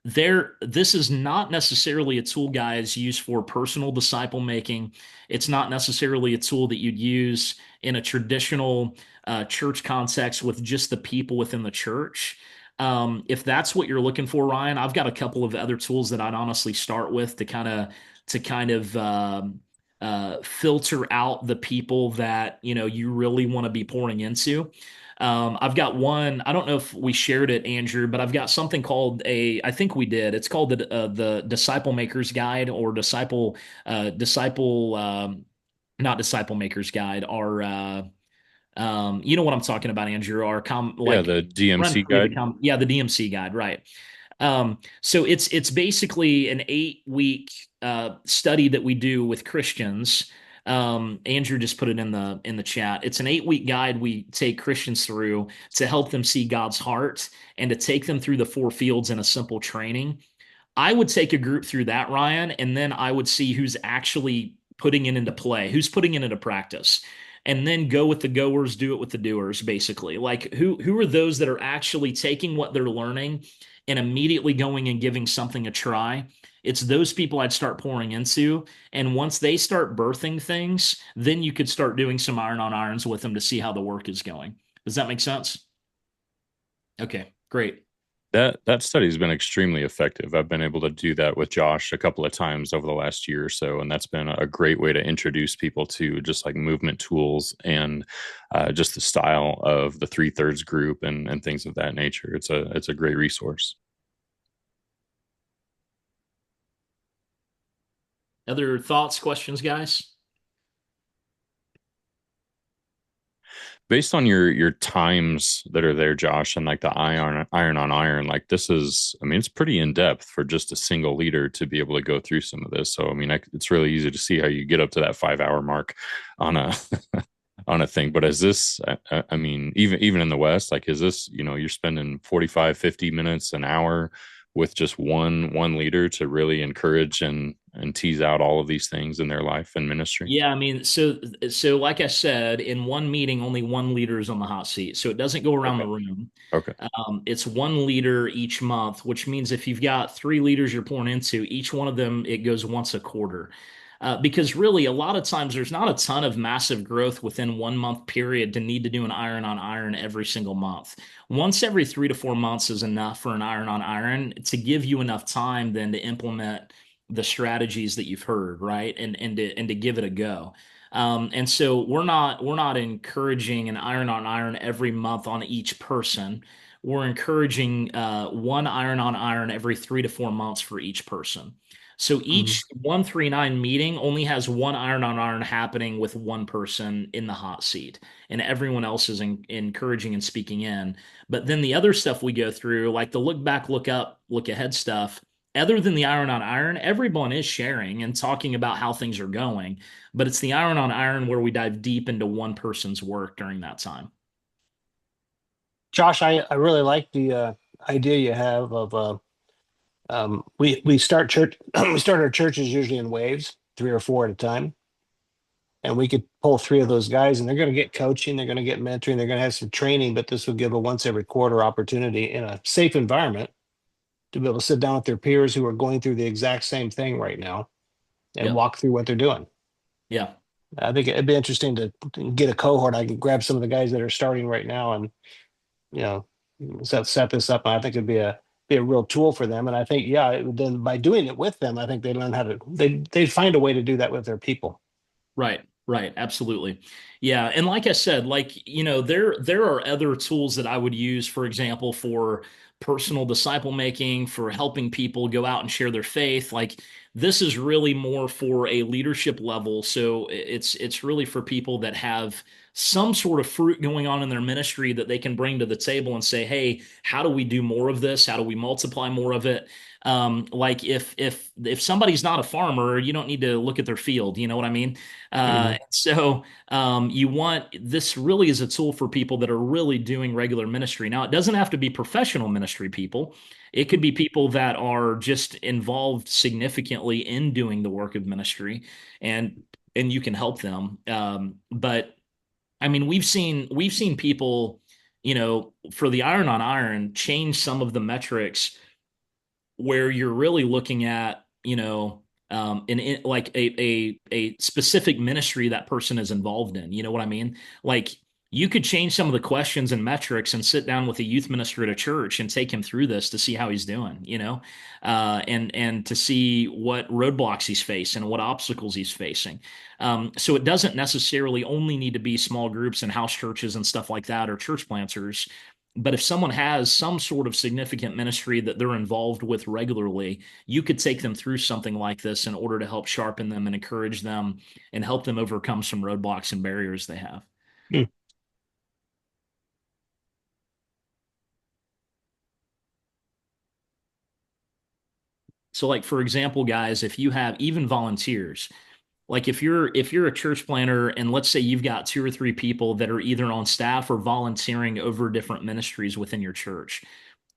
This is not necessarily a tool, guys, used for personal disciple making. It's not necessarily a tool that you'd use in a traditional church context with just the people within the church. If that's what you're looking for, Ryan, I've got a couple of other tools that I'd honestly start with to kind of filter out the people that you really want to be pouring into. I've got one. I don't know if we shared it, Andrew, but I've got something called I think we did. It's called the Disciple Makers Guide or Disciple not Disciple Makers Guide. Our you know what I'm talking about, Andrew. Our Yeah, like the DMC run free the guide. yeah, the DMC guide, right? So it's basically an 8 week study that we do with Christians. Andrew just put it in the chat. It's an 8 week guide we take Christians through to help them see God's heart and to take them through the 4 fields in a simple training. I would take a group through that, Ryan, and then I would see who's actually putting it into play, who's putting it into practice, and then go with the goers, do it with the doers, basically. Like who are those that are actually taking what they're learning and immediately going and giving something a try? It's those people I'd start pouring into. And once they start birthing things, then you could start doing some iron on irons with them to see how the work is going. Does that make sense? Okay, great. That study has been extremely effective. I've been able to do that with Josh a couple of times over the last year or so, and that's been a great way to introduce people to just like movement tools and just the style of the 3/3 group and things of that nature. It's a great resource. Other thoughts, questions, guys? Based on your times that are there, Josh, and like the iron on iron, like this is, I mean, it's pretty in depth for just a single leader to be able to go through some of this. So, I mean, it's really easy to see how you get up to that 5 hour mark on a on a thing. But is this, I mean, even in the West, like, is this, you're spending 45, 50 minutes, an hour with just one leader to really encourage and and tease out all of these things in their life and ministry? Yeah, I mean, so like I said, in one meeting, only one leader is on the hot seat, so it doesn't go around Okay. the room. Okay. It's one leader each month, which means if you've got three leaders you're pouring into, each one of them it goes once a quarter. Because really, a lot of times there's not a ton of massive growth within 1 month period to need to do an iron on iron every single month. Once every 3 to 4 months is enough for an iron on iron to give you enough time then to implement the strategies that you've heard, right? And to give it a go. And so we're not encouraging an iron on iron every month on each person. We're encouraging one iron on iron every 3 to 4 months for each person. So Mhm. each 139 meeting only has one iron on iron happening with one person in the hot seat, and everyone else is encouraging and speaking in. But then the other stuff we go through, like the look back, look up, look ahead stuff, other than the iron on iron, everyone is sharing and talking about how things are going. But it's the iron on iron where we dive deep into one person's work during that time. Josh, I really like the idea you have of we start church we start our churches usually in waves, 3 or 4 at a time, and we could pull three of those guys, and they're going to get coaching, they're going to get mentoring, they're going to have some training, but this will give a once every quarter opportunity in a safe environment to be able to sit down with their peers who are going through the exact same thing right now and Yeah. walk through what they're doing. Yeah. I think it'd be interesting to get a cohort. I could grab some of the guys that are starting right now and you know set this up. And I think it'd be a real tool for them. And I think then by doing it with them, I think they learn how to they find a way to do that with their people. Right, right, absolutely. Yeah, and like I said, like, there are other tools that I would use, for example, for personal disciple making, for helping people go out and share their faith. Like this is really more for a leadership level. So it's really for people that have some sort of fruit going on in their ministry that they can bring to the table and say, "Hey, how do we do more of this? How do we multiply more of it?" Like if somebody's not a farmer, you don't need to look at their field. You know what I mean? Mhm. So you want this really is a tool for people that are really doing regular ministry. Now, it doesn't have to be professional ministry people. It could be people that are just involved significantly in doing the work of ministry, and and you can help them. But I mean, we've seen people, for the iron on iron, change some of the metrics where you're really looking at, like a specific ministry that person is involved in. You know what I mean? Like you could change some of the questions and metrics and sit down with a youth minister at a church and take him through this to see how he's doing, and to see what roadblocks he's facing and what obstacles he's facing. So it doesn't necessarily only need to be small groups and house churches and stuff like that or church planters. But if someone has some sort of significant ministry that they're involved with regularly, you could take them through something like this in order to help sharpen them and encourage them and help them overcome some roadblocks and barriers they have. Mm. So, like for example, guys, if you have even volunteers, like if you're a church planner and let's say you've got two or three people that are either on staff or volunteering over different ministries within your church,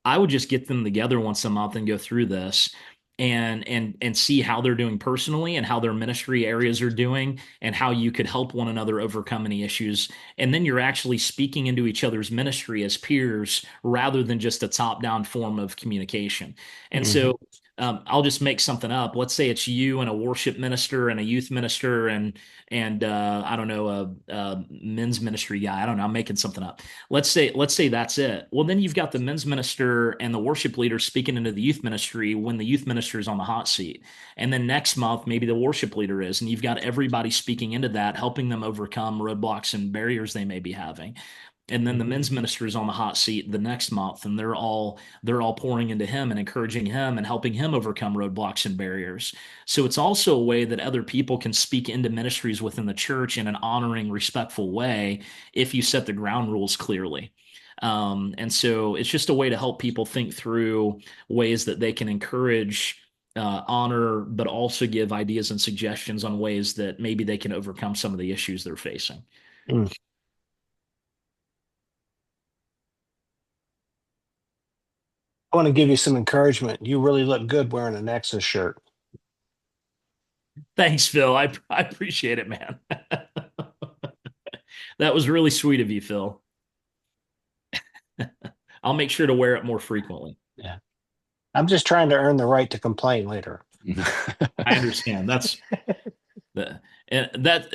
I would just get them together once a month and go through this and see how they're doing personally and how their ministry areas are doing and how you could help one another overcome any issues. And then you're actually speaking into each other's ministry as peers rather than just a top-down form of communication. And Mhm. so I'll just make something up. Let's say it's you and a worship minister and a youth minister and I don't know a men's ministry guy. I don't know. I'm making something up. Let's say that's it. Well, then you've got the men's minister and the worship leader speaking into the youth ministry when the youth minister is on the hot seat. And then next month, maybe the worship leader is, and you've got everybody speaking into that, helping them overcome roadblocks and barriers they may be having. And then the Mhm. men's minister is on the hot seat the next month, and they're all pouring into him and encouraging him and helping him overcome roadblocks and barriers. So it's also a way that other people can speak into ministries within the church in an honoring, respectful way if you set the ground rules clearly. And so it's just a way to help people think through ways that they can encourage, honor, but also give ideas and suggestions on ways that maybe they can overcome some of the issues they're facing. Mm. I want to give you some encouragement. You really look good wearing a Nexus shirt. Thanks, Phil. I appreciate it, man. That was really sweet of you, Phil. I'll make sure to wear it more frequently. Yeah. I'm just trying to earn the right to complain later. I understand. The,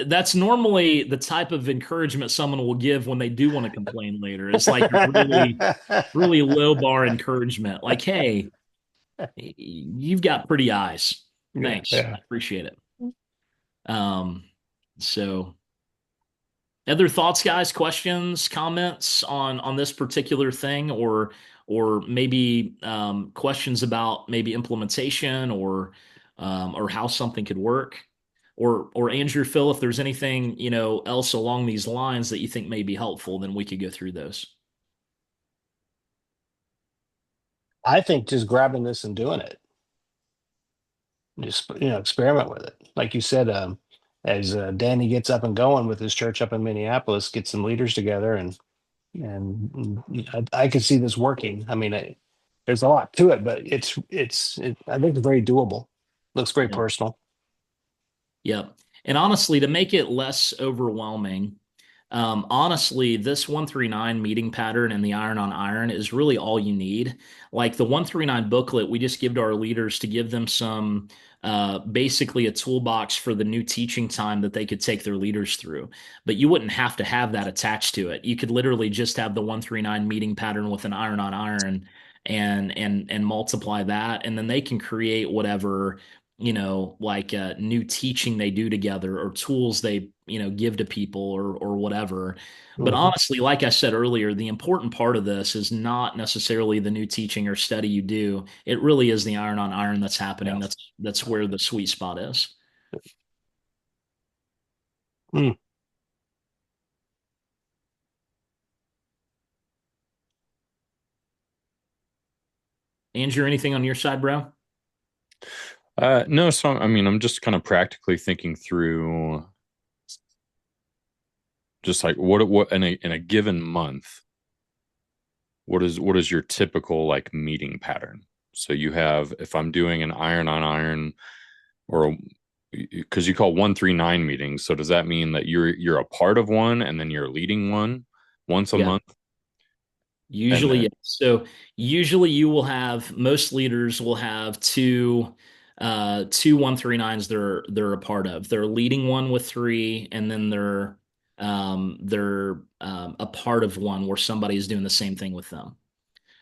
that's normally the type of encouragement someone will give when they do want to complain later. It's like really low bar encouragement. Like, hey, you've got pretty eyes. Yeah, Thanks. yeah. I appreciate it. Um, so other thoughts, guys, questions, comments on this particular thing, or maybe questions about maybe implementation or how something could work, or Andrew, Phil, if there's anything else along these lines that you think may be helpful, then we could go through those. I think just grabbing this and doing it, just experiment with it. Like you said, as Danny gets up and going with his church up in Minneapolis, get some leaders together, and I can see this working. I mean, there's a lot to it, but I think it's very doable. Looks very Yeah. personal. Yep. And honestly, to make it less overwhelming, honestly, this 139 meeting pattern and the iron on iron is really all you need. Like the 139 booklet, we just give to our leaders to give them some basically a toolbox for the new teaching time that they could take their leaders through. But you wouldn't have to have that attached to it. You could literally just have the 139 meeting pattern with an iron on iron and multiply that, and then they can create whatever like new teaching they do together or tools they give to people or whatever. But Mhm. honestly, like I said earlier, the important part of this is not necessarily the new teaching or study you do. It really is the iron on iron that's happening. Yeah. That's where the sweet spot is. Mm. Andrew, anything on your side, bro? No, so I mean, I'm just kind of practically thinking through just like what in a given month, what is your typical like meeting pattern? So you have if I'm doing an iron on iron or because you call 139 meetings, so does that mean that you're a part of one and then you're leading one once a Yeah. month? And Usually, then yes. So usually you will have most leaders will have two 139s they're a part of. They're leading one with three, and then they're a part of one where somebody is doing the same thing with them.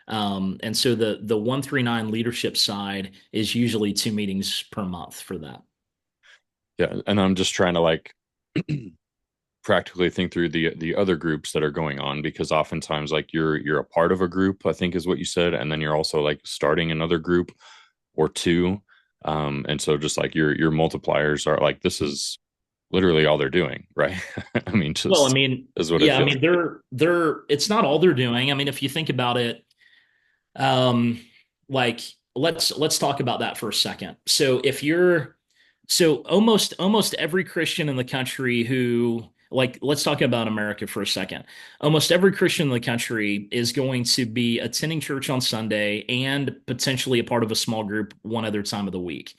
And so the 139 leadership side is usually two meetings per month for that. yeah, and I'm just trying to like practically think through the other groups that are going on because oftentimes like you're a part of a group, I think is what you said, and then you're also like starting another group or two. And so just like your multipliers are like this is literally all they're doing, right? I mean, Well, I just mean, is what it yeah, I feels mean, they're it's not all they're doing. I mean, if you think about it, Um, like let's talk about that for a second. So almost every Christian in the country who like let's talk about America for a second. Almost every Christian in the country is going to be attending church on Sunday and potentially a part of a small group one other time of the week.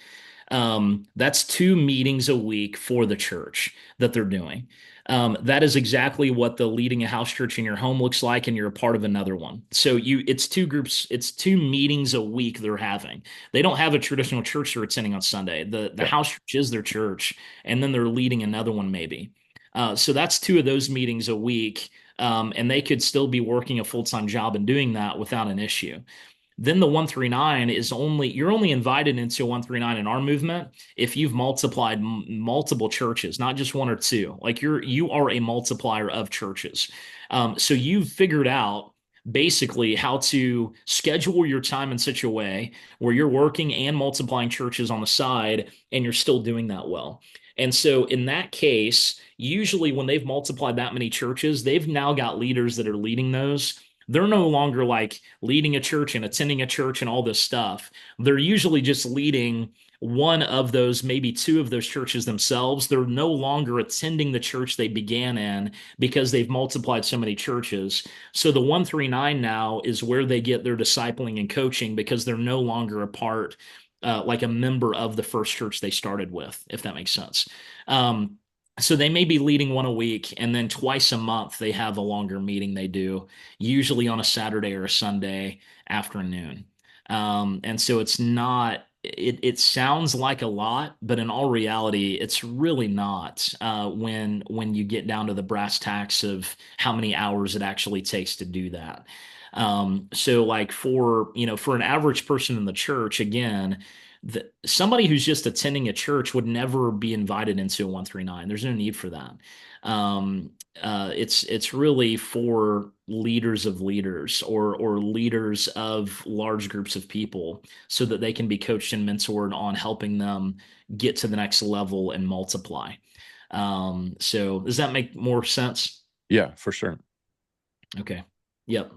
That's two meetings a week for the church that they're doing. That is exactly what the leading a house church in your home looks like, and you're a part of another one. So it's two groups, it's two meetings a week they're having. They don't have a traditional church they're attending on Sunday. The yeah. house church is their church, and then they're leading another one maybe. So that's two of those meetings a week, and they could still be working a full-time job and doing that without an issue. Then the 139 is only you're only invited into 139 in our movement if you've multiplied multiple churches, not just one or two. Like you are a multiplier of churches. So you've figured out basically how to schedule your time in such a way where you're working and multiplying churches on the side and you're still doing that well. And so in that case, usually when they've multiplied that many churches, they've now got leaders that are leading those. They're no longer like leading a church and attending a church and all this stuff. They're usually just leading one of those, maybe two of those churches themselves. They're no longer attending the church they began in because they've multiplied so many churches. So the 139 now is where they get their discipling and coaching because they're no longer a part like a member of the first church they started with, if that makes sense. Um, so they may be leading one a week, and then twice a month they have a longer meeting they do, usually on a Saturday or a Sunday afternoon. And so it's not, it sounds like a lot, but in all reality, it's really not when you get down to the brass tacks of how many hours it actually takes to do that. So like for an average person in the church, again, somebody who's just attending a church would never be invited into a 139. There's no need for that. It's really for leaders of leaders or leaders of large groups of people so that they can be coached and mentored on helping them get to the next level and multiply. So does that make more sense? Yeah, for sure. Okay. Yep.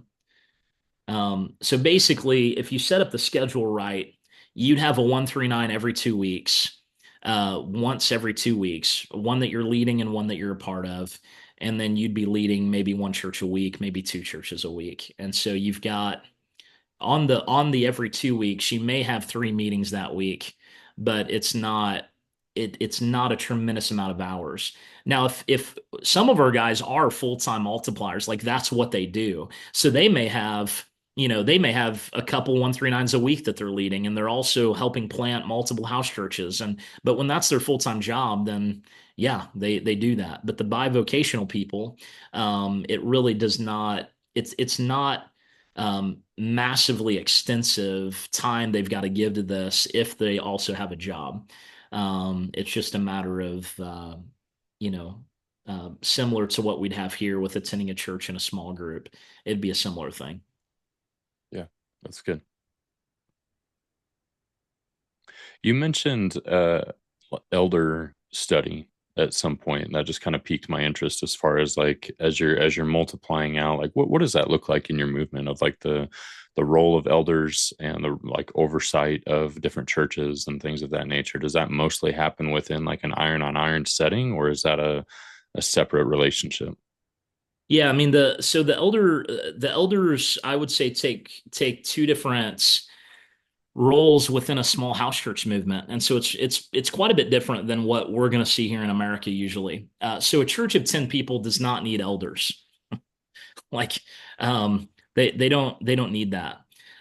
So basically, if you set up the schedule right, you'd have a 139 every 2 weeks, once every 2 weeks, one that you're leading and one that you're a part of. And then you'd be leading maybe one church a week, maybe two churches a week. And so you've got on the every 2 weeks, you may have three meetings that week, but it's not a tremendous amount of hours. Now, if some of our guys are full-time multipliers, like that's what they do. So they may have a couple 139s a week that they're leading, and they're also helping plant multiple house churches. But when that's their full-time job, then yeah, they do that. But the bivocational people, it really does not, it's not massively extensive time they've got to give to this if they also have a job. It's just a matter of, you know, similar to what we'd have here with attending a church in a small group. It'd be a similar thing. Yeah, that's good. You mentioned elder study at some point, and that just kind of piqued my interest as far as like as you're multiplying out, like what does that look like in your movement of like the role of elders and the like oversight of different churches and things of that nature? Does that mostly happen within like an iron on iron setting, or is that a separate relationship? Yeah, I mean the elders I would say take two different roles within a small house church movement, and so it's quite a bit different than what we're going to see here in America usually. So a church of 10 people does not need elders. Like they don't need that.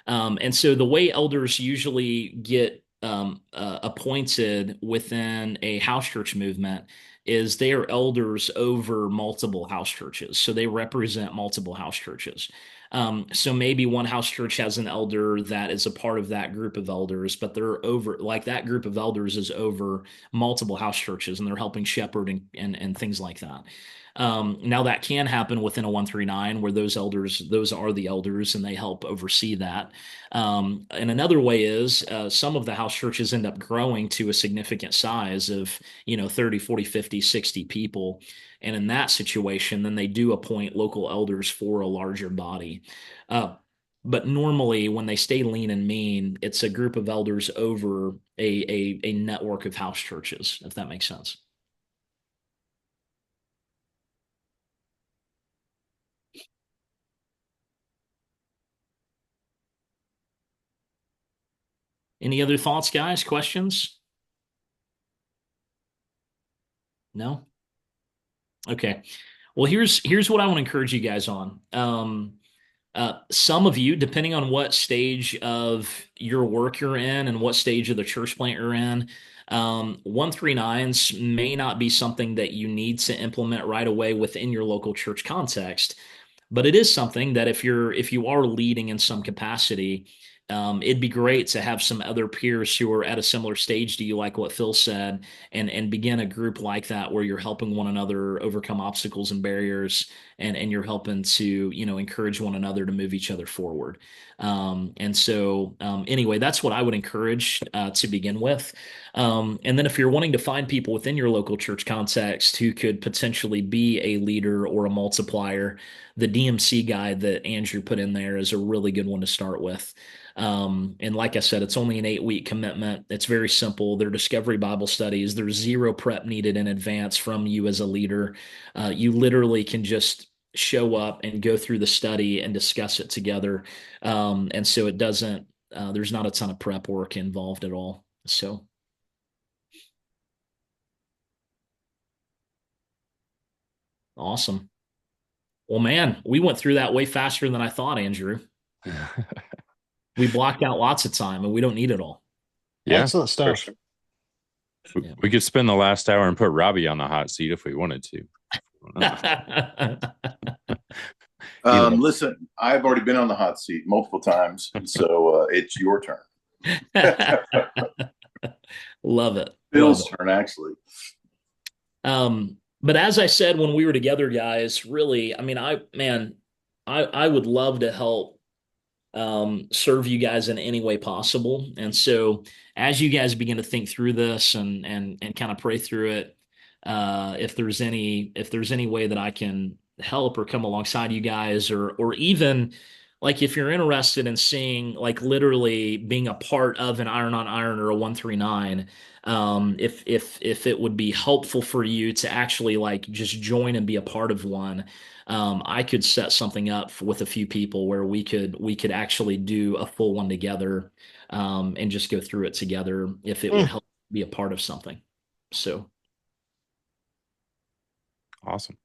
And so the way elders usually get appointed within a house church movement is they are elders over multiple house churches. So they represent multiple house churches. So maybe one house church has an elder that is a part of that group of elders, but they're over like that group of elders is over multiple house churches and they're helping shepherd and things like that. Now that can happen within a 139 where those are the elders and they help oversee that. And another way is some of the house churches end up growing to a significant size of, 30, 40, 50, 60 people. And in that situation, then they do appoint local elders for a larger body. Uh, but normally, when they stay lean and mean, it's a group of elders over a network of house churches, if that makes sense. Any other thoughts, guys? Questions? No? Okay. Well, here's what I want to encourage you guys on. Some of you, depending on what stage of your work you're in and what stage of the church plant you're in, 139s may not be something that you need to implement right away within your local church context. But it is something that if you are leading in some capacity, it'd be great to have some other peers who are at a similar stage to you, like what Phil said, and begin a group like that where you're helping one another overcome obstacles and barriers, and you're helping to encourage one another to move each other forward. Anyway, that's what I would encourage to begin with. And then if you're wanting to find people within your local church context who could potentially be a leader or a multiplier, the DMC guide that Andrew put in there is a really good one to start with. And like I said, it's only an 8-week commitment. It's very simple. They're discovery Bible studies. There's zero prep needed in advance from you as a leader. You literally can just show up and go through the study and discuss it together. And so there's not a ton of prep work involved at all. So awesome. Well, man, we went through that way faster than I thought, Andrew. We blocked out lots of time and we don't need it all. Yeah, Excellent for stuff. sure. Yeah. We could spend the last hour and put Robbie on the hot seat if we wanted to. Listen, I've already been on the hot seat multiple times, so it's your turn. Love it. Bill's turn, actually. But as I said when we were together, guys, really, I mean, I would love to help serve you guys in any way possible. And so as you guys begin to think through this and kind of pray through it, if there's any way that I can help or come alongside you guys, or even like if you're interested in seeing like literally being a part of an Iron on Iron or a 139, if it would be helpful for you to actually like just join and be a part of one, I could set something up with a few people where we could actually do a full one together, and just go through it together if it would help be a part of something. So Awesome.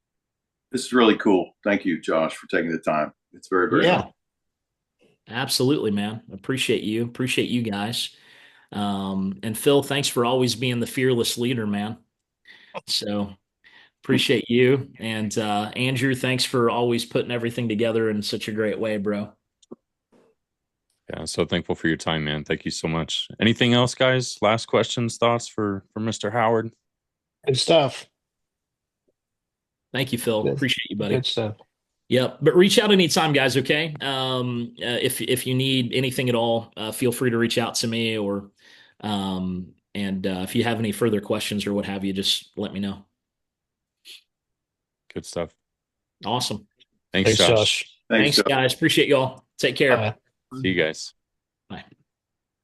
This is really cool. Thank you, Josh, for taking the time. It's very, very yeah, helpful. absolutely, man. Appreciate you. Appreciate you guys. And Phil, thanks for always being the fearless leader, man. So appreciate you. And Andrew, thanks for always putting everything together in such a great way, bro. Yeah, so thankful for your time, man. Thank you so much. Anything else, guys? Last questions, thoughts for Mr. Howard? Good stuff. Thank you, Phil. Good. Appreciate you, buddy. Good stuff. Yep. But reach out anytime, guys. Okay. If you need anything at all, feel free to reach out to me, or and if you have any further questions or what have you, just let me know. Good stuff. Awesome. Thanks, Thanks, Josh. Josh. Thanks, Thanks, guys. Appreciate y'all. Take care. Bye. See you guys.